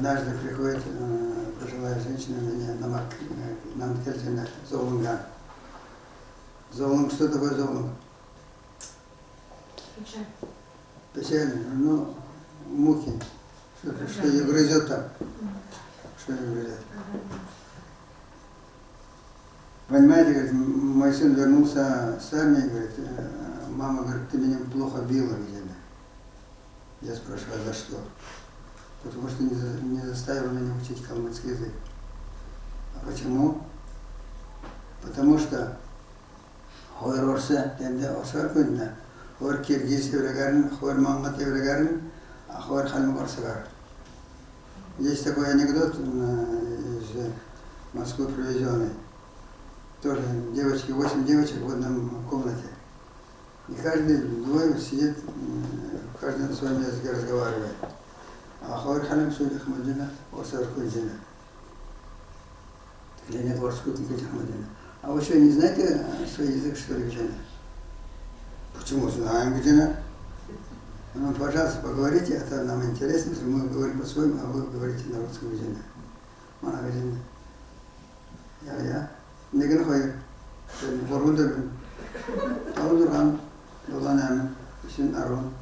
Однажды приходит пожилая женщина мне на магазин Золунган. Золунг, что такое золунг? Печаль. Печально, ну, мухи, что ее грызет там, что ее грызет. Понимаете, говорит, мой сын вернулся с армии, говорит, мама говорит, ты меня плохо била, видимо. Я спрашиваю, а за что? Потому что не заставил меня учить калмыцкий язык. А почему? Потому что хойр орса, тенде осар кунна, хойр киргиз еврегарин, хойр мангат еврегарин, а хойр халим орсагар. Есть такой анекдот из Москвы привезенный. Тоже девочки, 8 девочек в одном комнате. И каждый двое сидит, каждый на своем языке разговаривает. А хойр халим судих мадина, осар кунзина. Для Орскую Мадина. А вы что, не знаете свой язык, что ли, где-то? Почему знаем, где-то? Ну, пожалуйста, поговорите, это нам интересно, если мы говорим по-своему, а вы говорите на русском языке. Мана где-то. Я. Не говорю, Борудер, Таудуран, Луланам, Син Арон.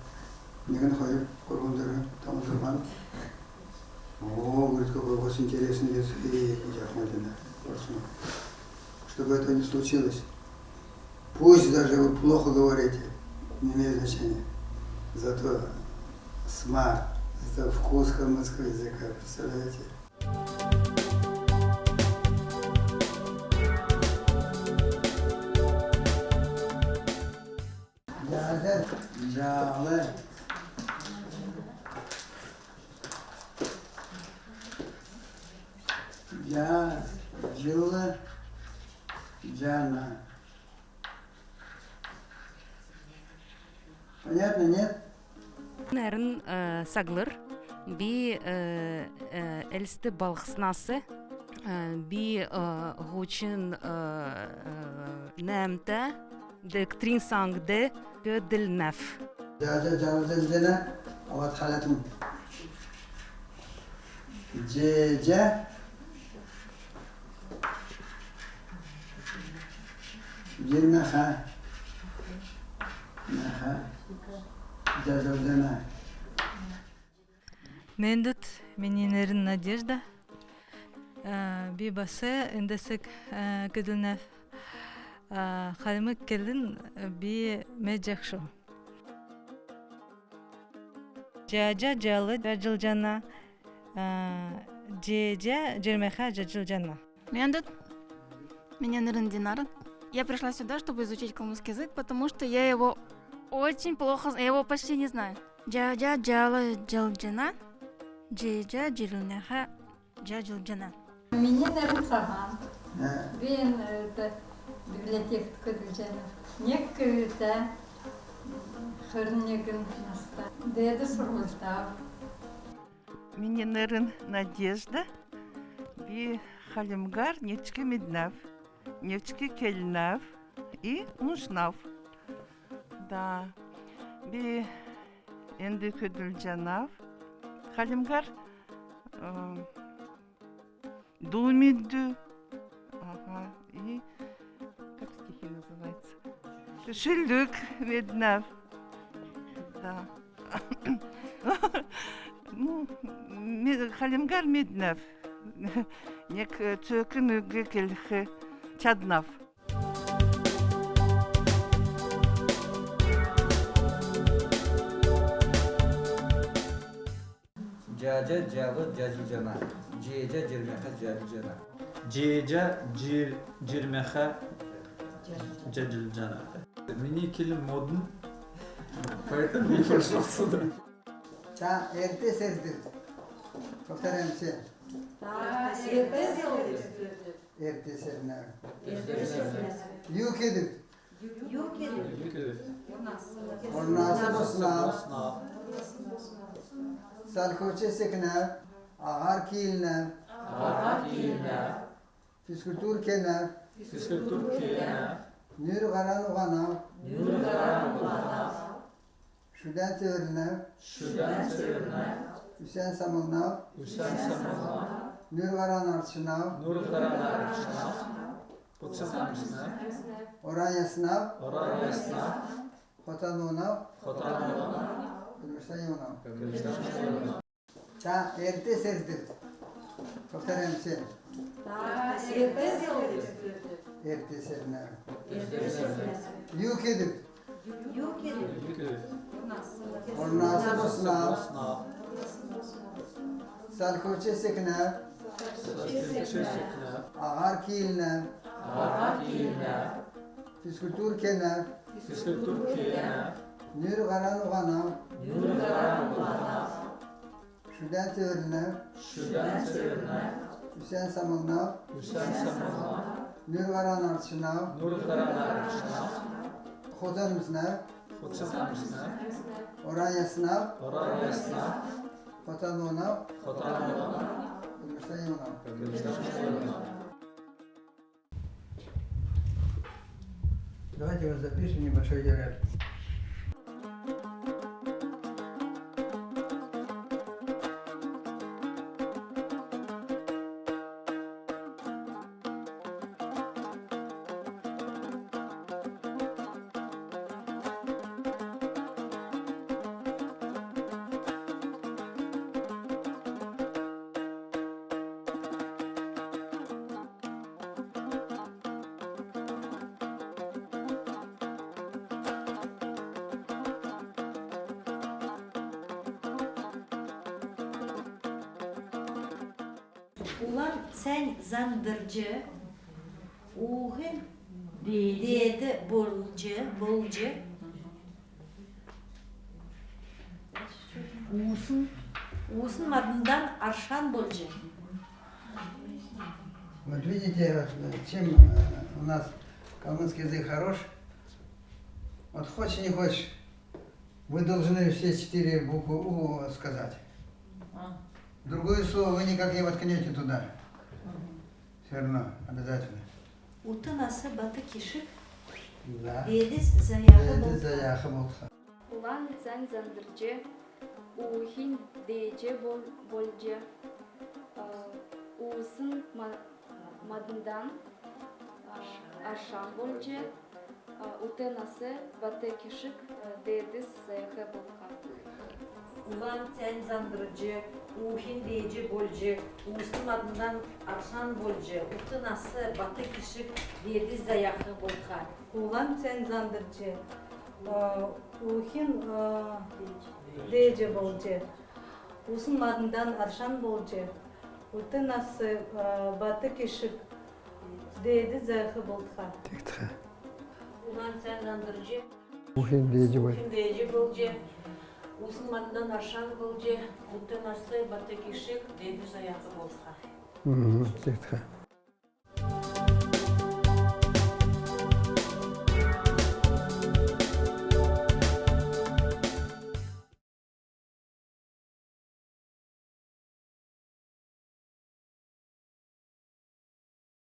Не говорю, Борудер, Таудуран. О, говорит, какой у вас интересный язык, Ахмадина. Чтобы этого не случилось. Пусть даже вы плохо говорите, не имеет значения. Зато смак, зато вкус калмыцкого языка, представляете? Джалы. Жылы, Джана. Понятно, нет? Нәрін сағлыр, би әлісті балықсынасы, би ғучин нәмті, діктрин саңды көділ нәф. جاء زلزلة أو أدخلتهم جيجة جنخة نخة جاء زلزلة Мендут, менинерин Надежда. Бибасы индесек көділнәф. Халимык келін би меджақшу. Жажа жалы жажылжана. Жежа жермеха жажылжана. Мендут, меня нырын Динара. Я пришла сюда, чтобы изучить калмыцкий язык, потому что я его очень плохо, я его почти не знаю. Джаджа джала джалджана, джеджа джилуняха джаджалджана. Меня нырын Сахан. Бен библиотека көділжені. Нек көйті, хырнегін наста. Деді сұрғылтау. Мининерин Надежда, би Халимгар, Нечки Меднав, Нечки Кельнав и Нушнав. Да, би Энди Көдülcanав, Халимгар, Думиду, ага, и как стихи называется? Шилюк Меднав. Да. Ну, Халимгар Меднав. Нек цөкін үгі келхі Чаднав. Jaja jalı jajıljana. Jeja jirmeha jajıljana. Jeja jirmeha jajıljana. Mini kilim modun. Поэтому не пошел сюда. Та эрте сердир. Повторяем все. Эрте сердир. Юкедик. Орнас. Salkoçe seknev, ağar kiilnev, fiskultur kenev, nür garan uğanav, şuden söğürnev, Hüseyin Samılnav, Hüseyin Samana, Nurvaran Arçınav, Nur Karana Arçına, Kutsan Misna, Orhan Yasnav, Orhan Yasna, Hotanunav, Hotanona, Kudursayonav. Kırmıştan Ta erte serdir. Повторяем все. Erte serdir. Yuk edip. Ornası bosnav. Salkoçe seknev. Ağar kiyilnev. Fiskultur kenev. Nür garan uganav. Şuden teorinev. Hüseyin Samılnav. Nür garan arçınav. Nur Karana Arçına, Hodan misnev. Kutsan Misna, Orhan Yasnav. Orhan Yasna, Hotanunav. Hotanona, Kudursayonav. Kırmıştan Давайте вот запишем небольшой рэп. Ulan sen zandırcı, uğun dedi bolcu. Uğusun adından arşan bolcu. Вот видите, вот, чем у нас калмыцкий язык хорош. Вот хочешь не хочешь, вы должны все 4 буквы У сказать. Другое слово вы никак не воткнете туда. Все равно, обязательно. Utınası batı kişi, Да. dedi zayahı Это bolcu. заяха болса. Ulan sen zandırcı, uhin deyce bolca, uğusun madından arşan bolca, utenası batı kişik dedi zayahı bolka. Ulan sen zandırcı, uhin deyici bolcu, uğusun adından arşan bolcu. Utınası batı kişi, dedi zayahı bolka. Ulan sen zandırcı. Ухин деже болчу. Усын мадындан аршан болчу. Уты насы баты кишик dedi zayıfı bolka. Ulan sen zandırcı, Ухин деди боль. uhin deyici bolcu. Uğusun adından arşan bolcu. Utınası batı kişi, dedi zayahı bolka. Тихо.